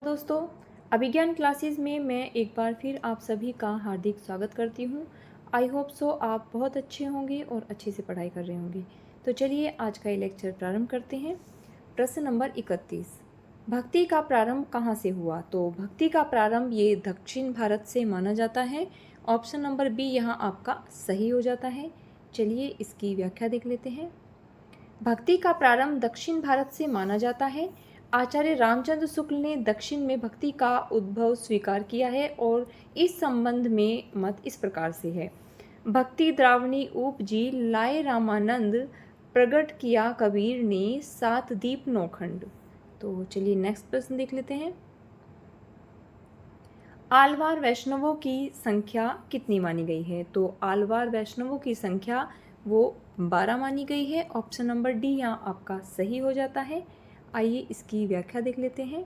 दोस्तों, अभिज्ञान क्लासेस में मैं एक बार फिर आप सभी का हार्दिक स्वागत करती हूँ। आई होप सो आप बहुत अच्छे होंगे और अच्छे से पढ़ाई कर रहे होंगे। तो चलिए आज का ये लेक्चर प्रारंभ करते हैं। प्रश्न नंबर 31, भक्ति का प्रारंभ कहाँ से हुआ? तो भक्ति का प्रारंभ ये दक्षिण भारत से माना जाता है। ऑप्शन नंबर बी यहाँ आपका सही हो जाता है। चलिए इसकी व्याख्या देख लेते हैं। भक्ति का प्रारंभ दक्षिण भारत से माना जाता है। आचार्य रामचंद्र शुक्ल ने दक्षिण में भक्ति का उद्भव स्वीकार किया है और इस संबंध में मत इस प्रकार से है। भक्ति द्रावणी उपजी लाए रामानंद, प्रकट किया कबीर ने सात दीप नौखंड। तो चलिए नेक्स्ट प्रश्न देख लेते हैं। आलवार वैष्णवों की संख्या कितनी मानी गई है? तो आलवार वैष्णवों की संख्या वो 12 मानी गई है। ऑप्शन नंबर डी यहाँ आपका सही हो जाता है। आइए इसकी व्याख्या देख लेते हैं।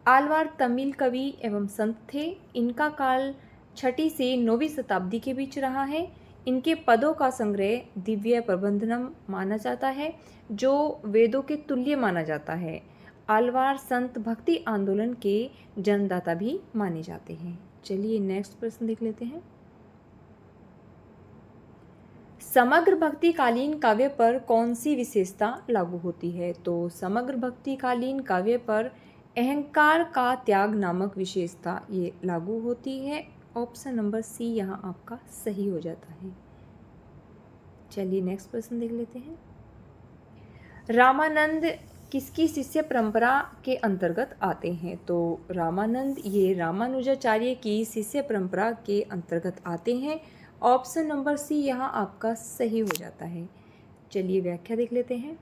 आलवार तमिल कवि एवं संत थे। इनका काल 6ठी से 9वीं शताब्दी के बीच रहा है। इनके पदों का संग्रह दिव्य प्रबंधनम माना जाता है, जो वेदों के तुल्य माना जाता है। आलवार संत भक्ति आंदोलन के जन्मदाता भी माने जाते हैं। चलिए नेक्स्ट प्रश्न देख लेते हैं। समग्र भक्तिकालीन काव्य पर कौन सी विशेषता लागू होती है? तो समग्र भक्तिकालीन काव्य पर अहंकार का त्याग नामक विशेषता ये लागू होती है। ऑप्शन नंबर सी यहाँ आपका सही हो जाता है। चलिए नेक्स्ट प्रश्न देख लेते हैं। रामानंद किसकी शिष्य परंपरा के अंतर्गत आते हैं? तो रामानंद ये रामानुजाचार्य की शिष्य परंपरा के अंतर्गत आते हैं। ऑप्शन नंबर सी यहाँ आपका सही हो जाता है। चलिए व्याख्या देख लेते हैं।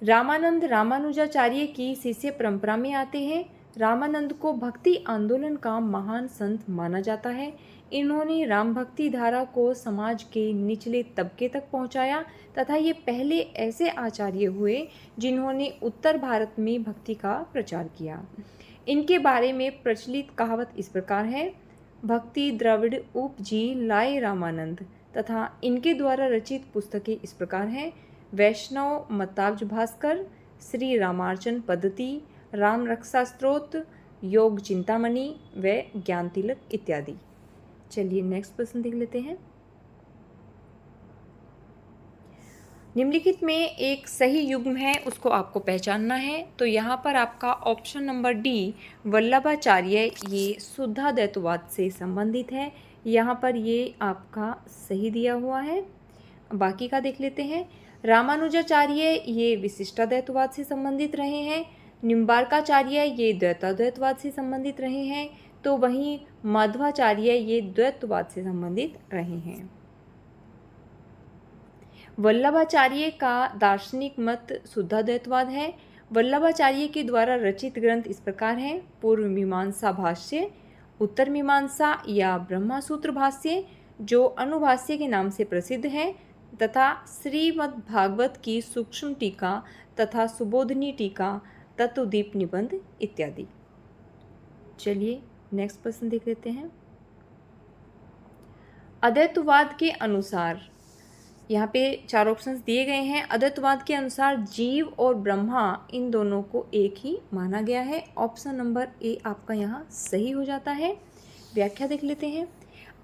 रामानंद रामानुजाचार्य की शिष्य परंपरा में आते हैं। रामानंद को भक्ति आंदोलन का महान संत माना जाता है। इन्होंने राम भक्ति धारा को समाज के निचले तबके तक पहुंचाया तथा ये पहले ऐसे आचार्य हुए जिन्होंने उत्तर भारत में भक्ति का प्रचार किया। इनके बारे में प्रचलित कहावत इस प्रकार है, भक्ति द्रविड़ उपजी लाए रामानंद। तथा इनके द्वारा रचित पुस्तकें इस प्रकार हैं, वैष्णव मताब्ज भास्कर, श्री रामार्चन पद्धति, राम रक्षा स्तोत्र, योग चिंतामणि व ज्ञान तिलक इत्यादि। चलिए नेक्स्ट प्रश्न देख लेते हैं। निम्नलिखित में एक सही युग्म है, उसको आपको पहचानना है। तो यहाँ पर आपका ऑप्शन नंबर डी वल्लभाचार्य ये शुद्धाद्वैतवाद से संबंधित है। यहाँ पर ये आपका सही दिया हुआ है। बाकी का देख लेते हैं। रामानुजाचार्य ये विशिष्टाद्वैतवाद से संबंधित रहे हैं। निम्बार्काचार्य ये द्वैताद्वैतवाद से संबंधित रहे हैं। तो वहीं माधवाचार्य ये द्वैतवाद से संबंधित रहे हैं। वल्लभाचार्य का दार्शनिक मत शुद्धाद्वैतवाद है। वल्लभाचार्य के द्वारा रचित ग्रंथ इस प्रकार हैं, पूर्व मीमांसा भाष्य, उत्तर मीमांसा या ब्रह्मसूत्र भाष्य जो अनुभाष्य के नाम से प्रसिद्ध है, तथा श्रीमद् भागवत की सूक्ष्म टीका तथा सुबोधनी टीका, तत्वदीप निबंध इत्यादि। चलिए नेक्स्ट प्रश्न देख लेते हैं। अद्वैतवाद के अनुसार यहाँ पे 4 ऑप्शंस दिए गए हैं। अद्वैतवाद के अनुसार जीव और ब्रह्मा इन दोनों को एक ही माना गया है। ऑप्शन नंबर ए आपका यहाँ सही हो जाता है। व्याख्या देख लेते हैं।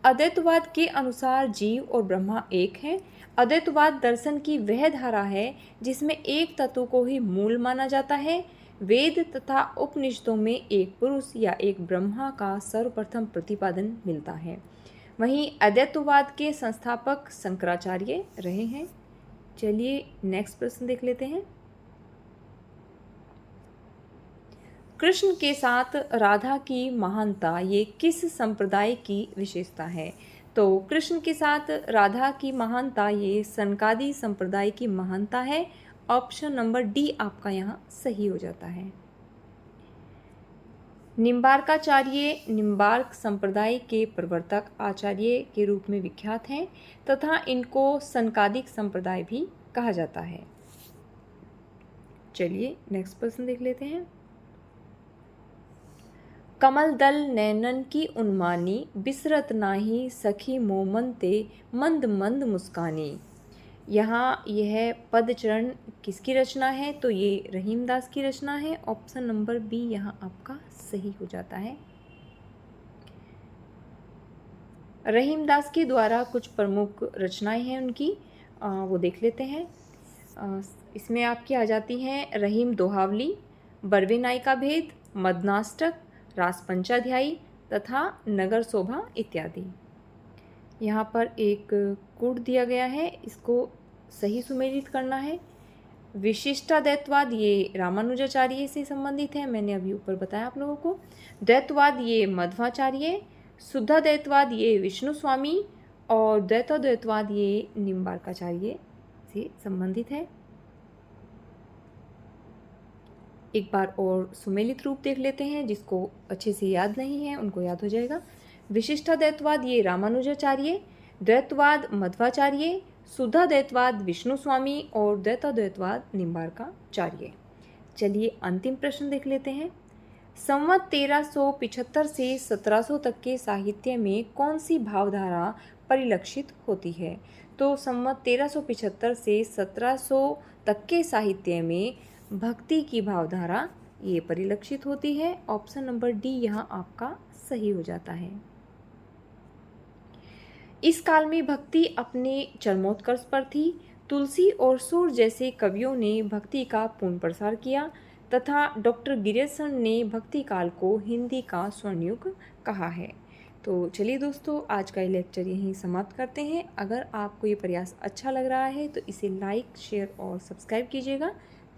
अद्वैतवाद के अनुसार जीव और ब्रह्मा एक हैं। अद्वैतवाद दर्शन की वह धारा है जिसमें एक तत्व को ही मूल माना जाता है। वेद तथा उपनिषदों में एक पुरुष या एक ब्रह्मा का सर्वप्रथम प्रतिपादन मिलता है। वहीं अद्वैतवाद के संस्थापक शंकराचार्य रहे हैं। चलिए नेक्स्ट प्रश्न देख लेते हैं। कृष्ण के साथ राधा की महानता ये किस संप्रदाय की विशेषता है? तो कृष्ण के साथ राधा की महानता ये सनकादि संप्रदाय की महानता है। ऑप्शन नंबर डी आपका यहाँ सही हो जाता है। निम्बार्काचार्य निम्बार्क संप्रदाय के प्रवर्तक आचार्य के रूप में विख्यात हैं तथा इनको सनकादिक संप्रदाय भी कहा जाता है। चलिए नेक्स्ट प्रश्न देख लेते हैं। कमल दल नैनन की उन्मानी, बिसरत नाही सखी मोमन ते मंद मंद मुस्कानी। यहाँ यह पदचरण किसकी रचना है? तो ये रहीमदास की रचना है। ऑप्शन नंबर बी यहाँ आपका सही हो जाता है। रहीमदास के द्वारा कुछ प्रमुख रचनाएं हैं उनकी, वो देख लेते हैं। इसमें आपकी आ जाती हैं रहीम दोहावली, बरवे नायिका भेद, मदनाष्टक, रास पंचाध्यायी तथा नगर शोभा इत्यादि। यहाँ पर एक कूट दिया गया है, इसको सही सुमेलित करना है। विशिष्टाद्वैतवाद ये रामानुजाचार्य से संबंधित है, मैंने अभी ऊपर बताया आप लोगों को। द्वैतवाद ये मध्वाचार्य, शुद्धाद्वैतवाद ये विष्णु स्वामी और द्वैताद्वैतवाद ये निम्बार्काचार्य से संबंधित है। एक बार और सुमेलित रूप देख लेते हैं, जिसको अच्छे से याद नहीं है उनको याद हो जाएगा। विशिष्टाद्वैतवाद ये रामानुजाचार्य, द्वैतवाद मध्वाचार्य, शुद्धाद्वैतवाद विष्णु स्वामी और द्वैताद्वैतवाद निम्बार्काचार्य। चलिए अंतिम प्रश्न देख लेते हैं। संवत 1375 से 1700 तक के साहित्य में कौन सी भावधारा परिलक्षित होती है? तो संवत 1375 से 1700 तक के साहित्य में भक्ति की भावधारा ये परिलक्षित होती है। ऑप्शन नंबर डी यहाँ आपका सही हो जाता है। इस काल में भक्ति अपने चरमोत्कर्ष पर थी। तुलसी और सूर जैसे कवियों ने भक्ति का पूर्ण प्रसार किया तथा डॉक्टर गिरिसन ने भक्ति काल को हिंदी का स्वर्णयुग कहा है। तो चलिए दोस्तों, आज का ये लेक्चर यहीं समाप्त करते हैं। अगर आपको ये प्रयास अच्छा लग रहा है तो इसे लाइक, शेयर और सब्सक्राइब कीजिएगा।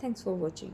Thanks for watching.